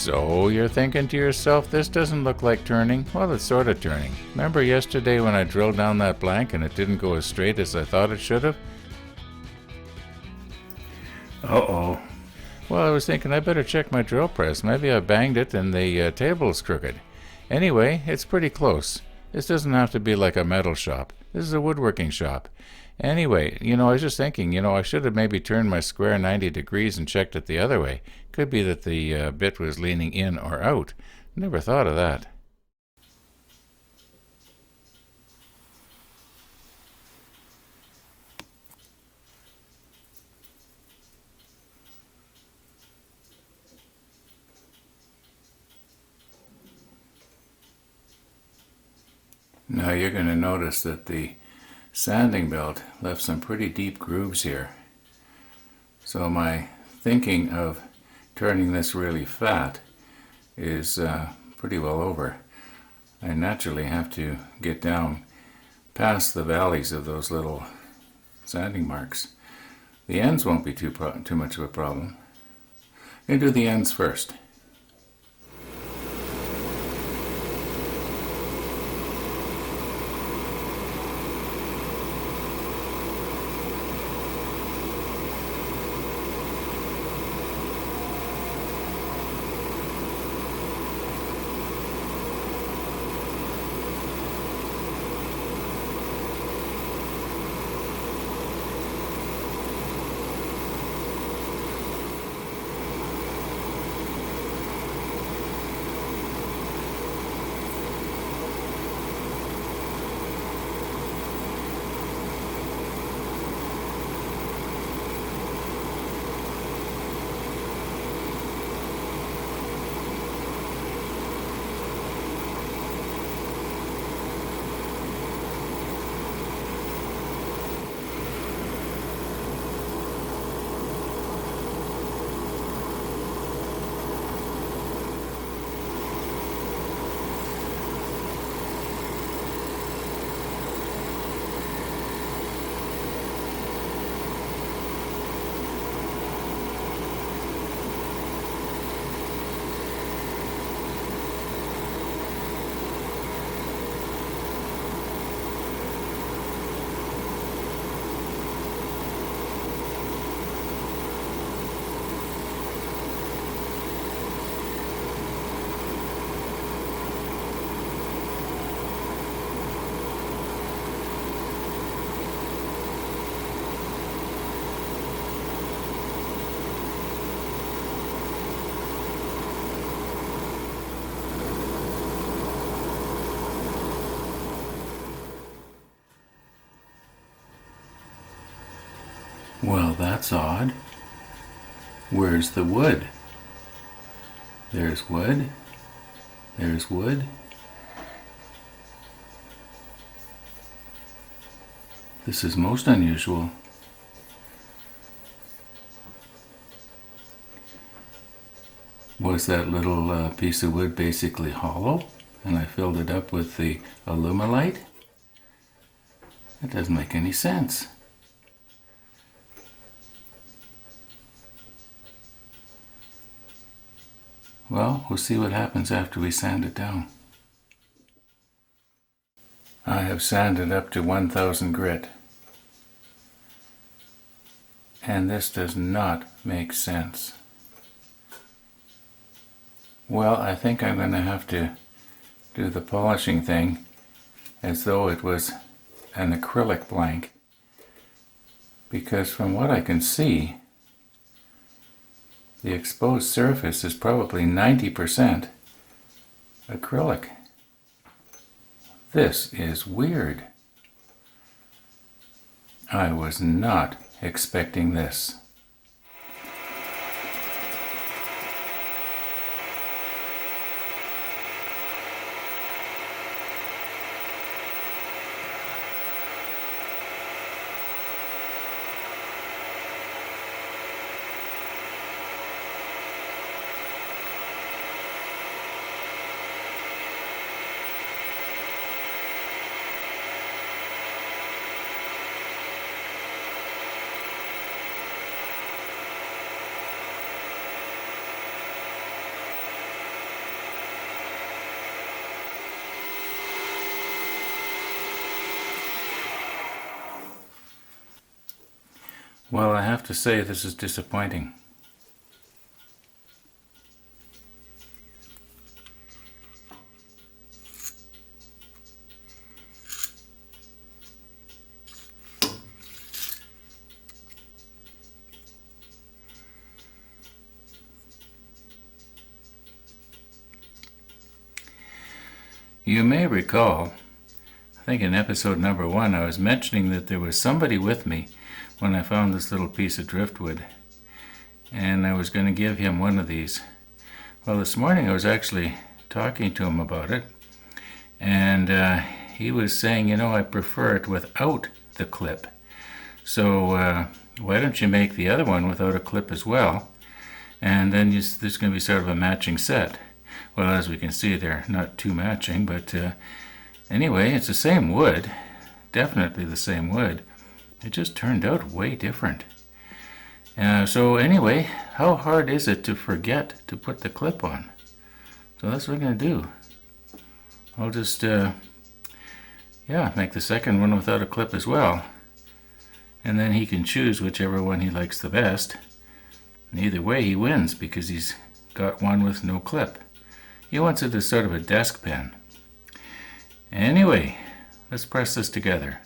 So you're thinking to yourself, this doesn't look like turning? Well, it's sort of turning. Remember yesterday when I drilled down that blank and it didn't go as straight as I thought it should have? Uh-oh. Well, I was thinking I better check my drill press. Maybe I banged it and the table's crooked. Anyway, it's pretty close. This doesn't have to be like a metal shop. This is a woodworking shop. Anyway, I was just thinking, I should have maybe turned my square 90 degrees and checked it the other way. Could be that the bit was leaning in or out. Never thought of that. Now you're going to notice that the sanding belt left some pretty deep grooves here. So my thinking of turning this really fat is pretty well over. I naturally have to get down past the valleys of those little sanding marks. The ends won't be too much of a problem. I'm going to do the ends first. Well, that's odd. Where's the wood? There's wood. There's wood. This is most unusual. Was that little piece of wood basically hollow and I filled it up with the alumilite? That doesn't make any sense. Well, we'll see what happens after we sand it down. I have sanded up to 1000 grit. And this does not make sense. Well, I think I'm going to have to do the polishing thing as though it was an acrylic blank. Because from what I can see, the exposed surface is probably 90% acrylic. This is weird. I was not expecting this. Well, I have to say this is disappointing. You may recall, I think in episode number 1, I was mentioning that there was somebody with me when I found this little piece of driftwood, and I was going to give him one of these. Well, this morning I was actually talking to him about it, and he was saying, you know, I prefer it without the clip. So why don't you make the other one without a clip as well, and then there's going to be sort of a matching set. Well, as we can see, they're not too matching, but anyway, it's the same wood, definitely the same wood. It just turned out way different. So anyway, how hard is it to forget to put the clip on? So that's what I'm going to do. I'll just, make the second one without a clip as well. And then he can choose whichever one he likes the best. And either way, he wins because he's got one with no clip. He wants it as sort of a desk pen. Anyway, let's press this together.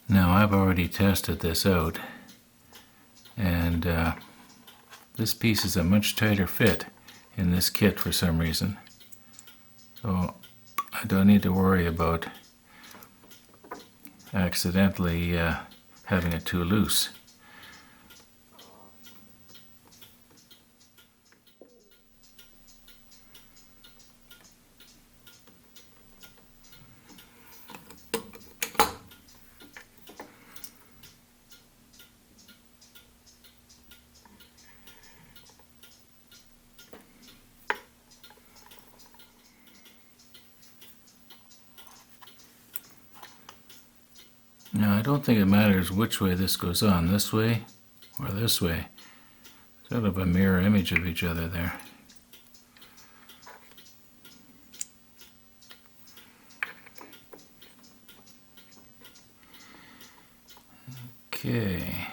Now, I've already tested this out, and this piece is a much tighter fit in this kit for some reason. So I don't need to worry about accidentally having it too loose. Now, I don't think it matters which way this goes on, this way or this way. Sort of a mirror image of each other there. Okay.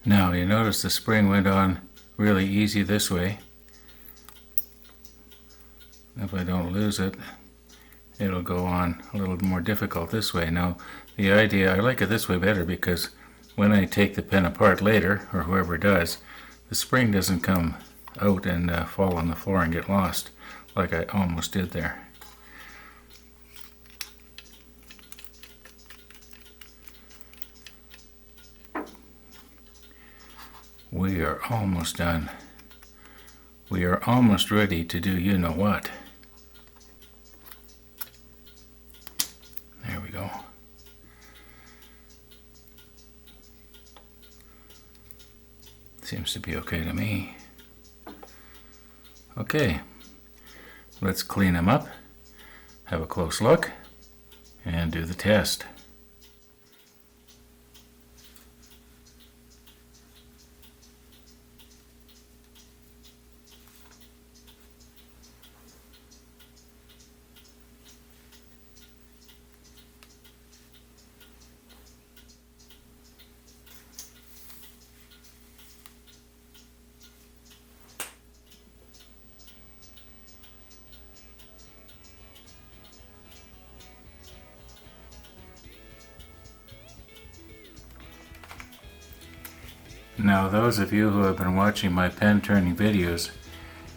Now you notice the spring went on really easy this way. If I don't lose it, it'll go on a little more difficult this way. Now the idea, I like it this way better because when I take the pen apart later, or whoever does, the spring doesn't come out and fall on the floor and get lost like I almost did there. We are almost done. We are almost ready to do you know what. There we go. Seems to be okay to me. Okay, let's clean them up, have a close look, and do the test. Now, those of you who have been watching my pen turning videos,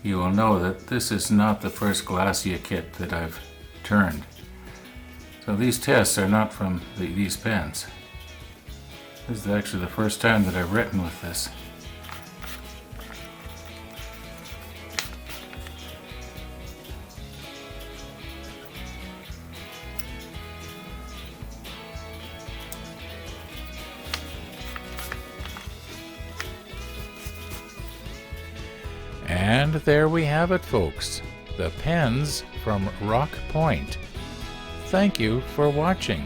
you will know that this is not the first Glacia kit that I've turned. So these tests are not from these pens. This is actually the first time that I've written with this. And there we have it, folks. The pens from Rock Point. Thank you for watching.